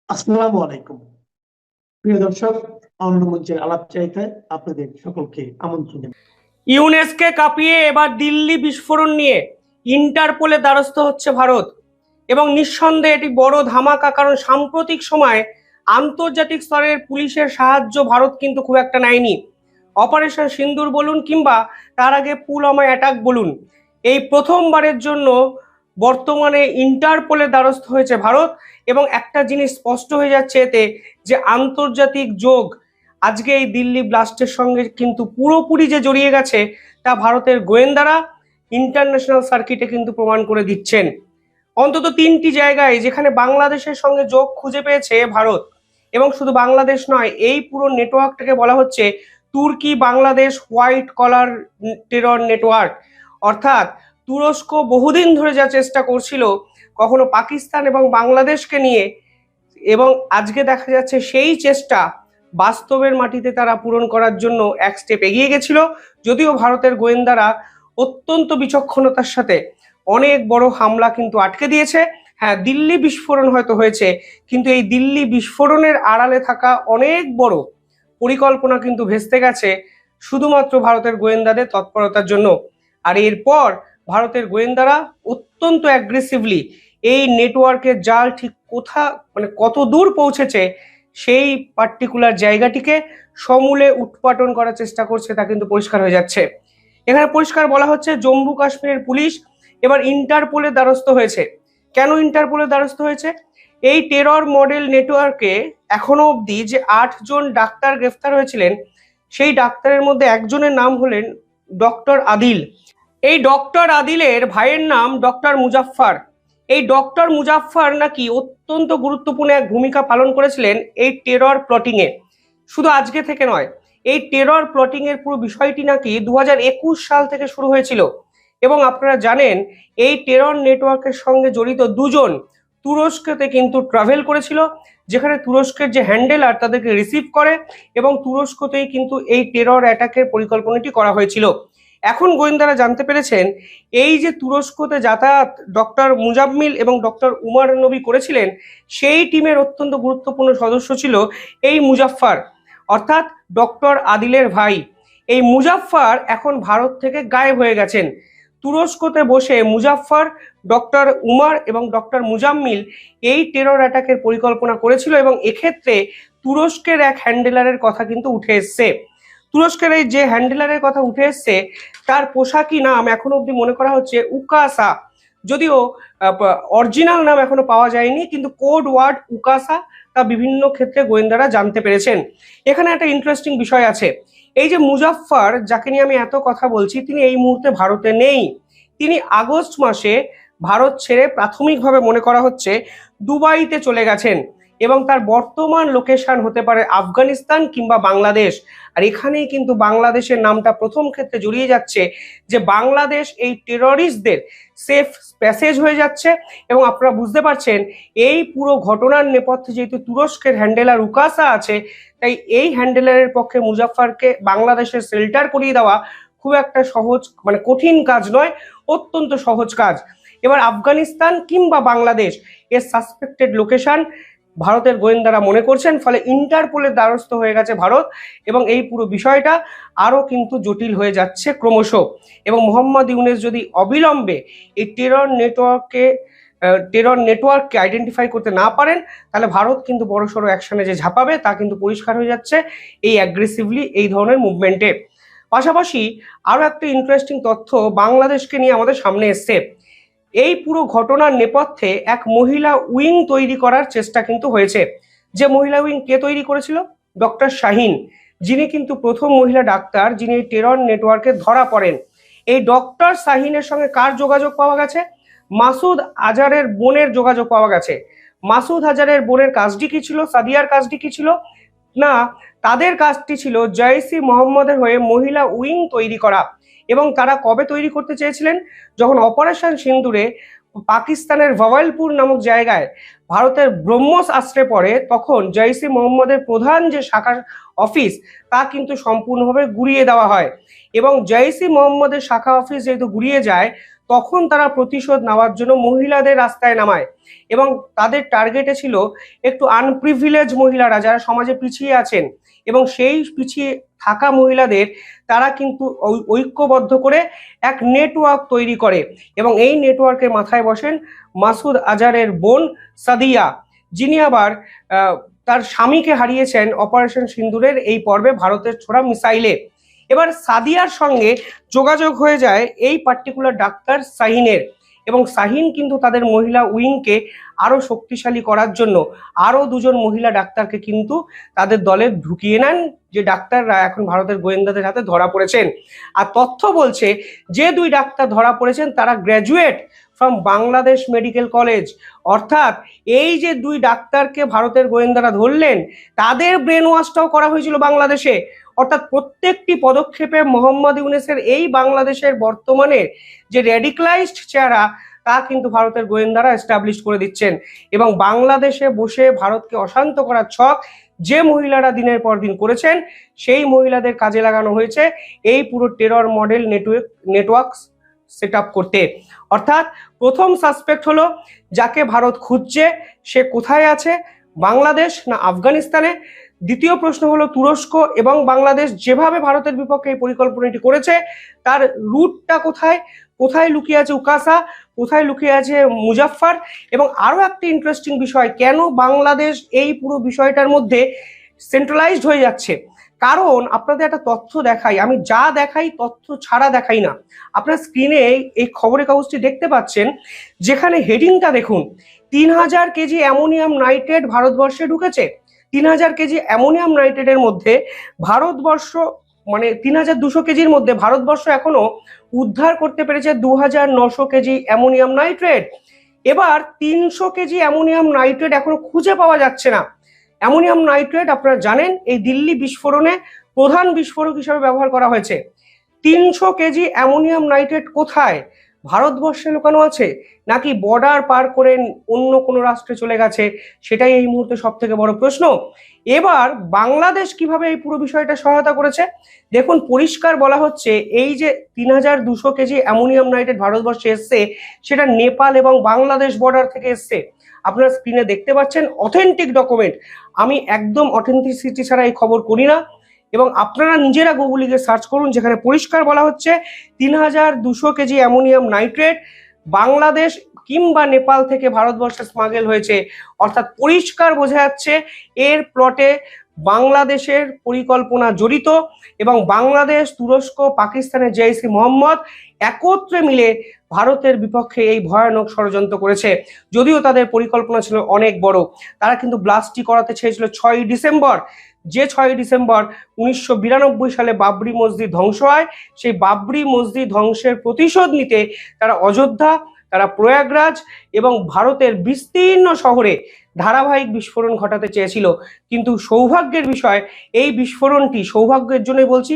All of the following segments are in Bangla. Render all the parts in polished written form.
আসসালামু আলাইকুম। প্রিয় দর্শক, অন্য মঞ্চের আলাপ চাইতে আপনাদের সকলকে আমন্ত্রণ জানাই। ইউনেস্কে কাঁপিয়ে এবার দিল্লি বিস্ফোরণ নিয়ে ইন্টারপোলে দ্বারস্থ হচ্ছে ভারত। এবং নিঃসন্দেহে এটি বড় ধামাকা, কারণ সাম্প্রতিক সময়ে আন্তর্জাতিক স্তরের পুলিশের সাহায্য ভারত কিন্তু খুব একটা নেয়নি। অপারেশন সিন্দুর বলুন কিংবা তার আগে পুলওয়ামা অ্যাটাক বলুন, এই প্রথমবারের জন্য বর্তমানে ইন্টারপোলের দ্বারস্থ হয়েছে ভারত। এবং একটা জিনিস স্পষ্ট হয়ে যাচ্ছে এতে, যে আন্তর্জাতিক যোগ আজকে এই দিল্লি ব্লাস্টের সঙ্গে কিন্তু পুরোপুরি যে জড়িয়ে গেছে, তা ভারতের গোয়েন্দারা ইন্টারন্যাশনাল সার্কিটে কিন্তু প্রমাণ করে দিচ্ছেন। অন্তত তিনটি জায়গায় যেখানে বাংলাদেশের সঙ্গে যোগ খুঁজে পেয়েছে ভারত। এবং শুধু বাংলাদেশ নয়, এই পুরো নেটওয়ার্কটাকে বলা হচ্ছে তুর্কি Bangladesh white collar terror network. অর্থাৎ তুরস্ক বহুদিন ধরে যা চেষ্টা করছিল কখনো পাকিস্তান এবং বাংলাদেশকে নিয়ে, এবং আজকে দেখা যাচ্ছে সেই চেষ্টা বাস্তবের মাটিতে তারা পূরণ করার জন্য এক স্টেপ এগিয়ে গেছিল। যদিও ভারতের গোয়েন্দারা অত্যন্ত বিচক্ষণতার সাথে অনেক বড় হামলা কিন্তু আটকে দিয়েছে। হ্যাঁ, দিল্লি বিস্ফোরণ হয়তো হয়েছে, কিন্তু এই দিল্লি বিস্ফোরণের আড়ালে থাকা অনেক বড় পরিকল্পনা কিন্তু ভেস্তে গেছে শুধুমাত্র ভারতের গোয়েন্দাদের তৎপরতার জন্য। আর এরপর ভারতের গোয়েন্দারা অত্যন্ত অ্যাগ্রেসিভলি এই নেটওয়ার্কের জাল ঠিক কত দূর পৌঁছেছে সেই পার্টিকুলার জায়গাটিকে সমূলে উৎপাটন করার চেষ্টা করছে, তা কিন্তু পরিষ্কার হয়ে যাচ্ছে। এখানে পরিষ্কার বলা হচ্ছে জম্মু কাশ্মীরের পুলিশ এবার ইন্টারপোলের দ্বারস্থ হয়েছে। কেন ইন্টারপোলের দ্বারস্থ হয়েছে? এই টেরর মডেল নেটওয়ার্কে এখনো অবধি যে 8 জন ডাক্তার গ্রেফতার হয়েছিলেন, সেই ডাক্তারের মধ্যে একজনের নাম হলেন ডক্টর আদিল। এই ডক্টর আদিলের ভাইয়ের নাম ডক্টর মুজাফফর। এই ডক্টর মুজাফফর নাকি অত্যন্ত গুরুত্বপূর্ণ এক ভূমিকা পালন করেছিলেন এই টেরর প্লটিং এ। শুধু আজকে থেকে নয়, এই টেরর প্লটিং এর পুরো বিষয়টি নাকি 2021 সাল থেকে শুরু হয়েছিল। এবং আপনারা জানেন, এই টেরর নেটওয়ার্কের সঙ্গে জড়িত 2 জন তুরস্কতে কিন্তু ট্রাভেল করেছিল, যেখানে তুরস্কের যে হ্যান্ডেলার তাদেরকে রিসিভ করে, এবং তুরস্কতেই কিন্তু এই টেরর অ্যাটাকের পরিকল্পনাটি করা হয়েছিল। এখন গোয়েন্দারা জানতে পেরেছেন এই যে তুরস্কতে যাতায়াত ডক্টর মুজাম্মিল এবং ডক্টর উমার নবী করেছিলেন, সেই টিমের অত্যন্ত গুরুত্বপূর্ণ সদস্য ছিল এই মুজাফফর, অর্থাৎ ডক্টর আদিলের ভাই। এই মুজাফফর এখন ভারত থেকে গায়েব হয়ে গেছেন। তুরস্কতে বসে মুজাফফর, ডক্টর উমার এবং ডক্টর মুজাম্মিল এই টেরর অ্যাটাকের পরিকল্পনা করেছিল, এবং এক্ষেত্রে তুরস্কের এক হ্যান্ডেলারের কথা কিন্তু উঠে এসছে। তুরস্কের এই যে হ্যান্ডেলারের কথা উঠে এসছে, তার পোশাকি নাম এখনো অব্দি মনে করা হচ্ছে উকাসা। যদিও অরিজিনাল নাম এখনো পাওয়া যায়নি, কিন্তু কোড ওয়ার্ড উকাসা তা বিভিন্ন ক্ষেত্রে গোয়েন্দারা জানতে পেরেছেন। এখানে একটা ইন্টারেস্টিং বিষয় আছে। এই যে মুজাফফর, যাকে নিয়ে আমি এত কথা বলছি, তিনি এই মুহূর্তে ভারতে নেই। তিনি আগস্ট মাসে ভারত ছেড়ে প্রাথমিকভাবে মনে করা হচ্ছে দুবাইতে চলে গেছেন, এবং তার বর্তমান লোকেশন হতে পারে আফগানিস্তান কিংবা বাংলাদেশ। আর এখানেই কিন্তু বাংলাদেশের নামটা প্রথম ক্ষেত্রে জড়িয়ে যাচ্ছে, যে বাংলাদেশ এই টেররিস্টদের সেফ প্যাসেজ হয়ে যাচ্ছে। এবং আপনারা বুঝতে পারছেন, এই পুরো ঘটনার নেপথ্যে যেহেতু তুরস্কের হ্যান্ডেলার উকাসা আছে, তাই এই হ্যান্ডেলারের পক্ষে মুজাফফরকে বাংলাদেশের শেল্টার করিয়ে দেওয়া খুব একটা সহজ, কঠিন কাজ নয়, অত্যন্ত সহজ কাজ। এবার আফগানিস্তান কিংবা বাংলাদেশ এর সাসপেক্টেড লোকেশন ভারতের গোয়েন্দারা মনে করছেন, ফলে ইন্টারপোলের দ্বারস্থ হয়ে গেছে ভারত। এবং এই পুরো বিষয়টা আরো কিন্তু জটিল হয়ে যাচ্ছে ক্রমশ। এবং মোহাম্মদ ইউনূস যদি অবিলম্বে এই টেরর নেটওয়ার্ককে আইডেন্টিফাই করতে না পারেন, তাহলে ভারত কিন্তু বড়সড় অ্যাকশনে যে ঝাঁপাবে তা কিন্তু পরিষ্কার হয়ে যাচ্ছে এই অ্যাগ্রেসিভলি এই ধরনের মুভমেন্টে। পাশাপাশি আরো একটা ইন্টারেস্টিং তথ্য বাংলাদেশকে নিয়ে আমাদের সামনে এসছে। এই পুরো ঘটনার নেপথ্যে এক মহিলা উইং তৈরি করার চেষ্টা কিন্তু হয়েছে। যে মহিলা উইং কে তৈরি করেছিল? ডক্টর শাহিন, যিনি কিন্তু প্রথম মহিলা ডাক্তার যিনি এই টেরর নেটওয়ার্কে ধরা পড়েন। এই ডক্টর শাহিনের সঙ্গে কার যোগাযোগ পাওয়া গেছে? মাসুদ আজহারের বোনের যোগাযোগ পাওয়া গেছে। মাসুদ আজহারের বোনের কাজটি কি ছিল? সাদিয়ার কাজটি কি ছিল? না, তাদের কাজটি ছিল জয়সি মোহাম্মদের হয়ে মহিলা উইং তৈরি করা। এবং তারা কবে তৈরি করতে চেয়েছিলেন? যখন অপারেশন সিন্দুরে পাকিস্তানের ভাওয়ালপুর নামক জায়গায় ভারতের ব্রহ্মস আশ্রে পড়ে, তখন জয়সি মোহাম্মদের প্রধান যে শাখা অফিস তা কিন্তু সম্পূর্ণভাবে গুড়িয়ে দেওয়া হয়। এবং জয়সি মোহাম্মদের শাখা অফিস যেহেতু গুড়িয়ে যায়, তখন তারা প্রতিশোধ নেওয়ার জন্য মহিলাদের রাস্তায় নামায় এবং তাদের টার্গেটে ছিল একটু আনপ্রিভিলেজ মহিলারা যারা সমাজে পিছিয়ে আছেন, এবং সেই পিছিয়ে থাকা মহিলাদের তারা কিন্তু ঐক্যবদ্ধ করে এক নেটওয়ার্ক তৈরি করে এবং এই নেটওয়ার্কের মাথায় বসেন মাসুদ আজহারের বোন সাদিয়া, যিনি আবার তার স্বামীকে হারিয়েছেন অপারেশন সিন্দুরের এই পর্বে ভারতের ছোড়া মিসাইলে। এবার সাদিয়ার সঙ্গে যোগাযোগ হয়ে যায় এই পার্টিকুলার ডাক্তার শাহিনের, এবং শাহিন কিন্তু তাদের মহিলা উইংকে আরো শক্তিশালী করার জন্য আরো দুজন মহিলা ডাক্তারকে কিন্তু তাদের দলে ঢুকিয়ে নেন, যে ডাক্তাররা এখন ভারতের গোয়েন্দাদের হাতে ধরা পড়েছেন। আর তথ্য বলছে যে দুই ডাক্তার ধরা পড়েছেন তারা graduate from Bangladesh medical college. অর্থাৎ এই যে দুই ডাক্তারকে ভারতের গোয়েন্দারা ধরলেন, তাদের ব্রেন ওয়াশটাও করা হয়েছিল বাংলাদেশে। অর্থাৎ প্রত্যেকটি পদক্ষেপে মোহাম্মদ ইউনূসের এই বাংলাদেশের বর্তমানে যে র্যাডিক্যালাইজড চেহারা তা কিন্তু ভারতের গোয়েন্দারা এস্টাবলিশ করে দিচ্ছেন, এবং বাংলাদেশে বসে ভারতকে অশান্ত করার ছক যে মহিলারা দিনের পর দিন করেছেন সেই মহিলাদের কাজে লাগানো হয়েছে এই পুরো terror model network set up করতে। অর্থাৎ প্রথম সাসপেক্ট হলো যাকে ভারত খুঁজছে, সে কোথায় আছে, বাংলাদেশ না আফগানিস্তানে। দ্বিতীয় প্রশ্ন হলো তুরস্ক এবং বাংলাদেশ যেভাবে ভারতের বিপক্ষে এই পরিকল্পনাটি করেছে তার রুটটা কোথায়, কোথায় লুকিয়ে আছে উকাসা, কোথায় লুকিয়ে আছে মুজাফফর। এবং আরো একটা ইন্টারেস্টিং বিষয়, কেন বাংলাদেশ এই পুরো বিষয়টার মধ্যে সেন্ট্রালাইজড হয়ে যাচ্ছে। কারণ আপনাদের একটা তথ্য দেখাই, আমি যা দেখাই তথ্য ছাড়া দেখাই না। আপনার স্ক্রিনে এই খবরের কাগজটি দেখতে পাচ্ছেন, যেখানে হেডিংটা দেখুন, 3000 কেজি অ্যামোনিয়াম নাইট্রেট ভারতবর্ষে ঢুকেছে। 3000 কেজি অ্যামোনিয়াম নাইট্রেটের মধ্যে ভারতবর্ষ, মানে 3200 কেজির মধ্যে ভারতবর্ষ এখনো উদ্ধার করতে পেরেছে 2900 কেজি অ্যামোনিয়াম নাইট্রেট। এবার 300 কেজি অ্যামোনিয়াম নাইট্রেট এখনো খুঁজে পাওয়া যাচ্ছে না। অ্যামোনিয়াম নাইট্রেট আপনারা জানেন এই দিল্লি বিস্ফোরণে প্রধান বিস্ফোরক হিসেবে ব্যবহার করা হয়েছে। 300 কেজি অ্যামোনিয়াম নাইট্রেট কোথায়, ভারতবর্ষে লুকানো আছে নাকি বর্ডার পার করে অন্য কোনো রাষ্ট্রে চলে গেছে, সেটাই এই মুহূর্তে সব থেকে বড় প্রশ্ন। এবার বাংলাদেশ কিভাবে এই পুরো বিষয়টা সহায়তা করেছে দেখুন, পরিষ্কার বলা হচ্ছে এই যে 3200 কেজি অ্যামোনিয়াম নাইট্রেট ভারতবর্ষে এসছে সেটা নেপাল এবং বাংলাদেশ বর্ডার থেকে এসছে। আপনারা স্ক্রিনে দেখতে পাচ্ছেন অথেন্টিক ডকুমেন্ট। আমি একদম অথেন্টিসিটি ছাড়া এই খবর করি না, এবং আপনারা নিজেরা গুগলে গিয়ে সার্চ করুন, যেখানে পরিষ্কার বলা হচ্ছে 3200 কেজি অ্যামোনিয়াম নাইট্রেট বাংলাদেশ কিংবা নেপাল থেকে ভারতবর্ষে স্মাগেল হয়েছে। অর্থাৎ পরিষ্কার বোঝা যাচ্ছে এর প্লটে বাংলাদেশের পরিকল্পনা জড়িত, এবং বাংলাদেশ, তুরস্ক, পাকিস্তানের জেইসি মোহাম্মদ একত্রে মিলে ভারতের বিপক্ষে এই ভয়ানক ষড়যন্ত্র করেছে। যদিও তাদের পরিকল্পনা ছিল অনেক বড়, তারা কিন্তু ব্লাস্টটি করাতে চেয়েছিল 6ই ডিসেম্বর, যে 6ই ডিসেম্বর 1992 সালে বাবরি মসজিদ ধ্বংস হয়। সেই বাবরি মসজিদ ধ্বংসের প্রতিশোধ নিতে তারা অযোধ্যা, তারা প্রয়াগরাজ এবং ভারতের বিস্তীর্ণ শহরে ধারাবাহিক বিস্ফোরণ ঘটাতে চেয়েছিল। কিন্তু সৌভাগ্যের বিষয়, এই বিস্ফোরণটি সৌভাগ্যের জন্যই বলছি,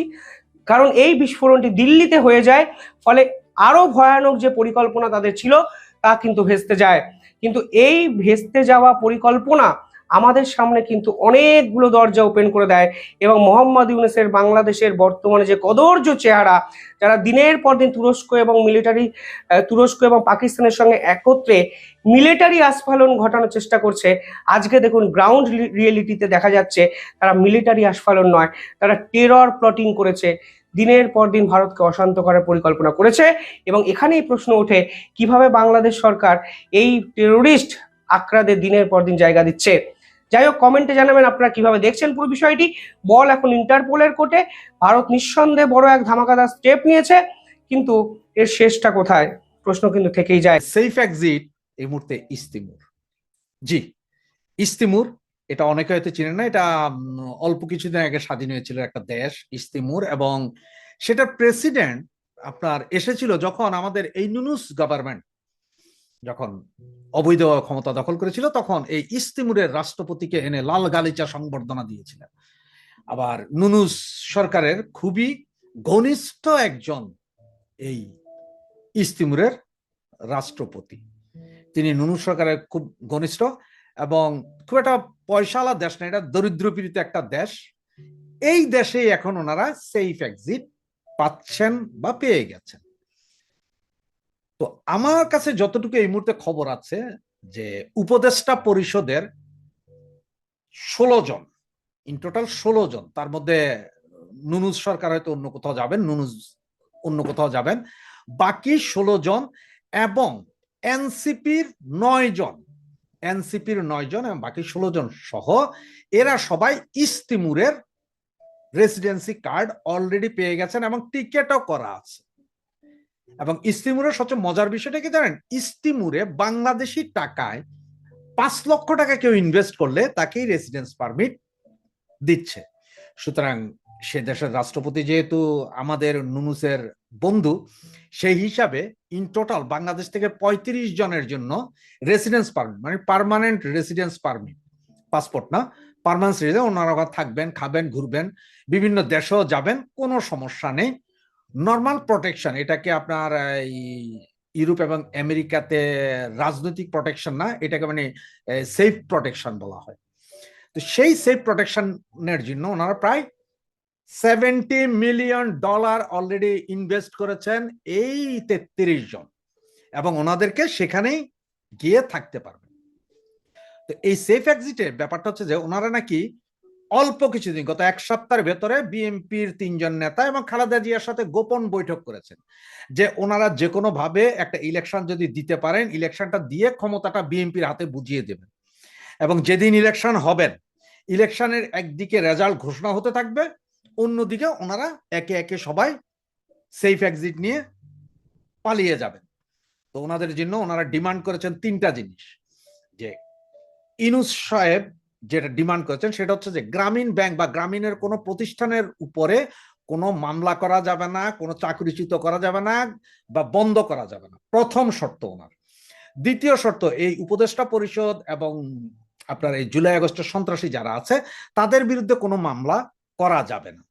কারণ এই বিস্ফোরণটি দিল্লিতে হয়ে যায়, ফলে আরো ভয়ানক যে পরিকল্পনা তাদের ছিল তা কিন্তু ভেস্তে যায়। কিন্তু এই ভেস্তে যাওয়া পরিকল্পনা আমাদের সামনে কিন্তু অনেকগুলো দরজা ওপেন করে দেয়, এবং মোহাম্মদ ইউনূসের বাংলাদেশের বর্তমানে যে কদর্য চেহারা, যারা দিনের পর দিন তুরস্ক এবং পাকিস্তানের সঙ্গে একত্রে মিলিটারি আস্ফালন ঘটানোর চেষ্টা করছে, আজকে দেখুন গ্রাউন্ড রিয়েলিটিতে দেখা যাচ্ছে তারা মিলিটারি আস্ফালন নয়, তারা টেরর প্লটিং করেছে, দিনের পর দিন ভারতকে অশান্ত করার পরিকল্পনা করেছে। এবং এখানেই প্রশ্ন ওঠে কিভাবে বাংলাদেশ সরকার এই টেরোরিস্ট আক্রাদের দিনের পর দিন জায়গা দিচ্ছে। যাই হোক, কমেন্টে জানাবেন আপনারা কিভাবে দেখছেন পুরো বিষয়টি। বল এখন ইন্টারপোলের কোর্টে, ভারত নিঃসন্দেহে বড় এক ধামাকাদার স্টেপ নিয়েছে, কিন্তু এর শেষটা কোথায় প্রশ্ন কিন্তু থেকেই যায়। সেফ এক্সিট এই মুহূর্তে ইস্তিমুর। জি, ইস্তিমুর, এটা অনেকে হয়তো চিনেন না, এটা অল্প কিছুদিন আগে স্বাধীন হয়েছিল একটা দেশ ইস্তিমুর, এবং সেটার প্রেসিডেন্ট আপনার এসেছিল যখন আমাদের এই ইউনূস গভর্নমেন্ট যখন অবৈধ ক্ষমতা দখল করেছিল, তখন এই ইস্তিমুরের রাষ্ট্রপতিকে এনে লাল গালিচা সংবর্ধনা দিয়েছিলেন। আবার ইউনূস সরকারের খুবই ঘনিষ্ঠ একজন এই ইস্তিমুরের রাষ্ট্রপতি, তিনি ইউনূস সরকারের খুব ঘনিষ্ঠ, এবং খুব একটা পয়সাওয়ালা দেশ না, এটা দরিদ্র পীড়িত একটা দেশ। এই দেশে এখন ওনারা সেফ এক্সিট পাচ্ছেন বা পেয়ে গেছেন। তো আমার কাছে যতটুকু এই মুহূর্তে খবর আছে যে উপদেষ্টা পরিষদের 16 জন, ইন টোটাল 16 জন, তার মধ্যে নুনুজ সরকার হয়তো অন্য কোথাও যাবেন, নুনুজ অন্য কোথাও যাবেন, বাকি 16 জন এবং এনসিপির 9 জন, এনসিপির 9 জন এবং বাকি 16 জন সহ এরা সবাই ইস্তিমুরের রেসিডেন্সি কার্ড অলরেডি পেয়ে গেছেন এবং টিকেটও করা আছে। এবং ইস্তিমুরের সবচেয়ে মজার বিষয়টা কি জানেন, ইস্তিমুরে বাংলাদেশি টাকায় 5 লক্ষ টাকা কেউ ইনভেস্ট করলে তাকেই রেসিডেন্স পারমিট দিচ্ছে। সুতরাং সে দেশের রাষ্ট্রপতি যেহেতু আমাদের নুনুসের বন্ধু, সেই হিসাবে ইন টোটাল বাংলাদেশ থেকে 35 জনের জন্য রেসিডেন্স পারমিট, মানে পার্মানেন্ট রেসিডেন্স পারমিট, পাসপোর্ট না, পার্মানেন্ট রেসিডেন্স, ওনারা থাকবেন, খাবেন, ঘুরবেন, বিভিন্ন দেশেও যাবেন, কোনো সমস্যা নেই, নর্মাল প্রোটেকশন। এটাকে আপনার ইউরোপ এবং আমেরিকাতে রাজনৈতিক প্রোটেকশন না, এটাকে মানে সেফ প্রোটেকশন বলা হয়। তো সেই সেফ প্রোটেকশনের জন্য ওনারা প্রায় $70 মিলিয়ন অলরেডি ইনভেস্ট করেছেন এই 33 জন, এবং ওনাদেরকে সেখানেই গিয়ে থাকতে পারবে। তো এই সেফ এক্সিটের ব্যাপারটা হচ্ছে যে ওনারা নাকি অল্প কিছুদিন, গত 1 সপ্তাহের ভেতরে বিএনপির 3 জন নেতা এবং খালেদা জিয়ার সাথে গোপন বৈঠক করেছেন যে ওনারা যে কোনো ভাবে একটা ইলেকশন যদি দিতে পারেন, ইলেকশনটা দিয়ে ক্ষমতাটা বিএনপির হাতে বুঝিয়ে দেবেন, এবং যেদিন ইলেকশন হবেন, ইলেকশনের একদিকে রেজাল্ট ঘোষণা হতে থাকবে, অন্যদিকে ওনারা একে একে সবাই সেফ এক্সিট নিয়ে পালিয়ে যাবেন। তো ওনাদের জন্য ওনারা ডিমান্ড করেছেন 3টা জিনিস। যে ইউনূস সাহেব যেটা ডিমান্ড করেছেন সেটা হচ্ছে যে গ্রামীণ ব্যাংক বা গ্রামীণের কোনো প্রতিষ্ঠানের উপরে কোনো মামলা করা যাবে না, কোনো চাকরিচ্যুত করা যাবে না বা বন্ধ করা যাবে না, প্রথম শর্ত ওনার। দ্বিতীয় শর্ত, এই উপদেষ্টা পরিষদ এবং আপনার এই জুলাই আগস্টের সন্ত্রাসী যারা আছে তাদের বিরুদ্ধে কোনো মামলা করা যাবে না।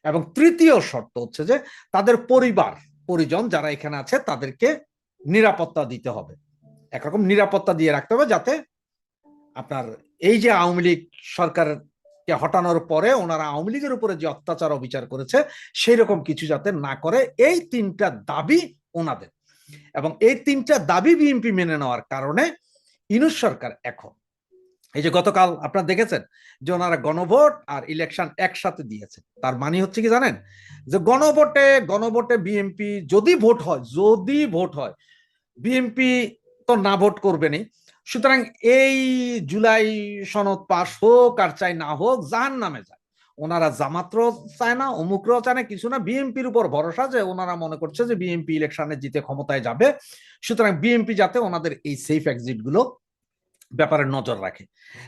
এবং তৃতীয় শর্ত হচ্ছে যে তাদের পরিজন যারা এখানে আছে তাদেরকে নিরাপত্তা দিতে হবে, একরকম নিরাপত্তা দিয়ে রাখতে হবে, যাতে আপনার এই যে আওয়ামী লীগ সরকারকে হটানোর পরে ওনারা আওয়ামী লীগের উপরে যে অত্যাচার অবিচার করেছে সেই রকম কিছু যাতে না করে। এই 3টা দাবি ওনাদের, এবং এই 3টা দাবি বিএনপি মেনে নেওয়ার কারণে ইউনূস সরকার এখন এই যে গতকাল আপনারা দেখেছেন যে ওনারা গণভোট আর ইলেকশন একসাথে দিয়েছে। তার মানে হচ্ছে কি জানেন, যে গণভোটে বিএনপি যদি ভোট হয়, বিএনপি তো না ভোট করবেনই। সুতরাং এই জুলাই সনদ পাস হোক আর চাই না হোক, জাহান্নামে যায়, ওনারা জামাতও চায় না, অমুকরাও চায় না, কিছু না, বিএনপির উপর ভরসা, যে ওনারা মনে করছে যে বিএনপি ইলেকশনে জিতে ক্ষমতায় যাবে। সুতরাং বিএনপি যাতে ওনাদের এই সেফ এক্সিট গুলো ব্যাপারে নজর রাখে।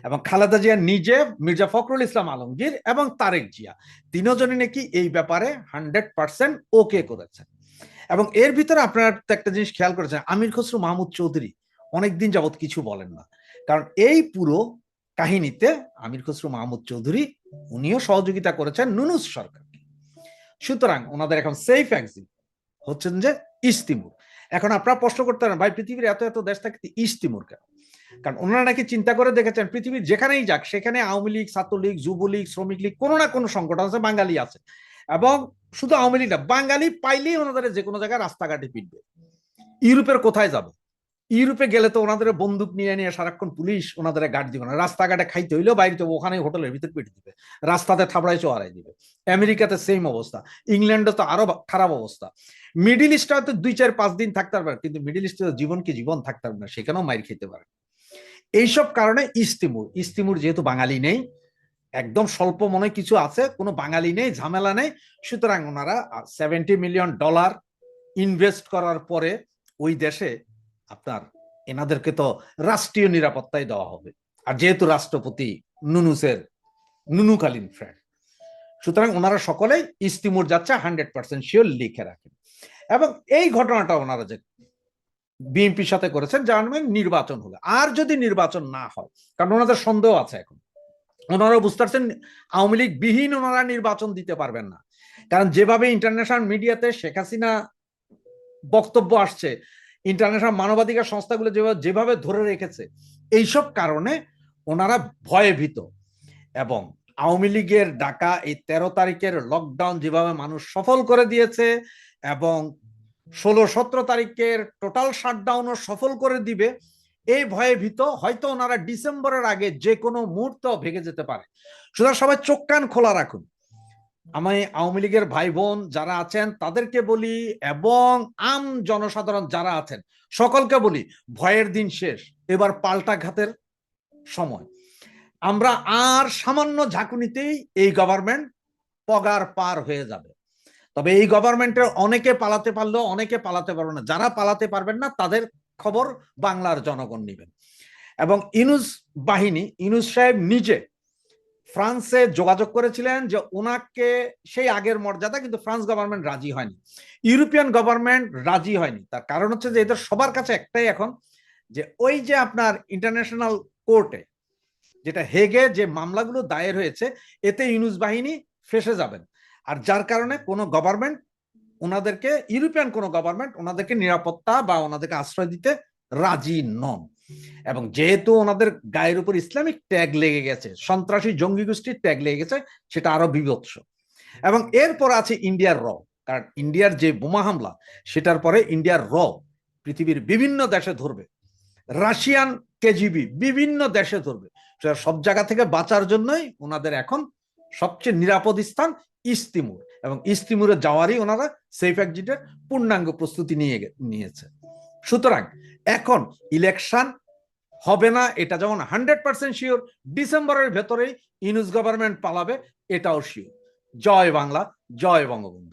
এবং খালেদা জিয়া নিজে, মির্জা ফখরুল ইসলাম আলমগীর এবং তারেক জিয়া 3 জনই নাকি এই ব্যাপারে 100% ওকে করেছেন। এবং এর ভিতরে আপনারা একটা জিনিস খেয়াল করেছেন, আমির খসরু মাহমুদ চৌধুরী অনেকদিন যাবত কিছু বলেন না, কারণ এই পুরো কাহিনীতে আমির খসরু মাহমুদ চৌধুরী উনিও সহযোগিতা করেছেন নুনুস সরকারকে। সুতরাং ওনাদের এখন সেফ এক্সিট হচ্ছেন যে ইস্তিমুর। এখন আপনারা প্রশ্ন করতে পারেন, ভাই পৃথিবীর এত এত দেশ থাকতে ইস্তিমুর কেন? কারণ ওনারা নাকি চিন্তা করে দেখেছেন পৃথিবীর যেখানেই যাক সেখানে আওয়ামী লীগ, ছাত্রলীগ, যুবলীগ, শ্রমিক লীগ, কোনো না কোনো সংগঠন আছে, বাঙালি আছে, এবং শুধু আওয়ামী লীগ না, বাঙালি পাইলেই ওনাদের যে কোনো জায়গায় রাস্তাঘাটে পিটবে। ইউরোপের কোথায় যাবে? ইউরোপে গেলে তো ওনাদের বন্দুক নিয়ে নিয়ে সারাক্ষণ পুলিশ ওনাদের গার্ড দিবে না, রাস্তাঘাটে খাইতে হইলেও বাইরে ওখানে হোটেলের ভিতরে পেটে দিবে, রাস্তাতে থাবড়াই চোয়ারাই দিবে। আমেরিকাতে সেম অবস্থা, ইংল্যান্ডে তো আরো খারাপ অবস্থা। মিডিল ইস্টে হয়তো 2-4-5 দিন থাকতে পারবে, কিন্তু মিডিল ইস্টে জীবন কি জীবন থাকতে পারবে না, সেখানেও মাইর খেতে পারে। এইসব কারণে ইস্তিমুর যেহেতু বাঙালি নেই, একদম স্বল্প মনে কিছু আছে, কোনো বাঙালি নেই, ঝামেলা নেই, সুতরাং ওনারা $70 মিলিয়ন ইনভেস্ট করার পরে ওই দেশে আপনার এনাদেরকে তো রাষ্ট্রীয় নিরাপত্তাই দেওয়া হবে। আর যেহেতু রাষ্ট্রপতি নুনুকালীন ফ্রেন্ড, সুতরাং ওনারা সকলেই ইস্তিমুর যাচ্ছে 100% শিওর লিখে রাখেন। এবং এই ঘটনাটা ওনারা যে বিএনপির সাথে করেছেন, যার মানে নির্বাচন হলে, আর যদি নির্বাচন না হয়, কারণ ওনাদের সন্দেহ আছে এখন, ওনারা বুঝতে পারছেন আওয়ামী লীগ বিহীন ওনারা নির্বাচন দিতে পারবেন না, কারণ যেভাবে ইন্টারন্যাশনাল মিডিয়াতে শেখ হাসিনা বক্তব্য আসছে, ইন্টারন্যাশনাল মানবাধিকার সংস্থাগুলো যেভাবে ধরে রেখেছে, এইসব কারণে ওনারা ভয়ে ভীত। এবং আওয়ামী লীগের ডাকা এই 13 তারিখের লকডাউন যেভাবে মানুষ সফল করে দিয়েছে, এবং 16-17 তারিখের টোটাল শাটডাউনও সফল করে দিবে, এই ভয়ে ভীত। হয়তো ওনারা ডিসেম্বরের আগে যে কোনো মুহূর্ত ভেঙে যেতে পারে। সুতরাং সবাই চোখ কান খোলা রাখুন। আমি আওয়ামী লীগের ভাই বোন যারা আছেন তাদেরকে বলি, এবং আম জনসাধারণ যারা আছেন সকলকে বলি, ভয়ের দিন শেষ, এবার পাল্টা ঘাতের সময়। আমরা আর সামান্য ঝাঁকুনিতেই এই গভর্নমেন্ট পগার পার হয়ে যাবে। তবে এই গভর্নমেন্টের অনেকে পালাতে পারলেও অনেকে পালাতে পারবে না। যারা পালাতে পারবেন না তাদের খবর বাংলার জনগণ নেবেন। এবং ইউনূস বাহিনী, ইউনূস সাহেব নিজে ফ্রান্সে যোগাযোগ করেছিলেন যে ওনাকে সেই আগের মর্যাদা, কিন্তু ফ্রান্স গভর্নমেন্ট রাজি হয়নি, ইউরোপিয়ান গভর্নমেন্ট রাজি হয়নি। তার কারণ হচ্ছে যে এদের সবার কাছে একটাই এখন, যে ওই যে আপনার ইন্টারন্যাশনাল কোর্টে যেটা হেগে যে মামলাগুলো দায়ের হয়েছে, এতে ইউনূস বাহিনী ফেসে যাবেন। আর যার কারণে কোনো গভর্নমেন্ট ওনাদেরকে, ইউরোপিয়ান কোনো গভর্নমেন্ট ওনাদেরকে নিরাপত্তা বা ওনাদেরকে আশ্রয় দিতে রাজি নন। এবং যেহেতু ওনাদের গায়ের উপর ইসলামিক ট্যাগ লেগে গেছে, সন্ত্রাসী জঙ্গি গোষ্ঠীর ট্যাগ লেগে গেছে, সেটা আরো বিভৎস। এবং এরপর আছে ইন্ডিয়ার র, কারণ ইন্ডিয়ার যে বোমা হামলা, সেটার পরে ইন্ডিয়ার র পৃথিবীর বিভিন্ন দেশে ধরবে, রাশিয়ান কেজিবি বিভিন্ন দেশে ধরবে। সব জায়গা থেকে বাঁচার জন্যই ওনাদের এখন সবচেয়ে নিরাপদ স্থান ইস্তিমুর, এবং ইস্তিমুরে যাওয়ারই ওনারা সেফ এক্সিটের পূর্ণাঙ্গ প্রস্তুতি নিয়েছে। সুতরাং এখন ইলেকশন হবে না, এটা যেমন 100% শিওর। ডিসেম্বরের ভেতরেই ইউনূস গভর্নমেন্ট পালাবে, এটাও শিওর। জয় বাংলা, জয় বঙ্গবন্ধু।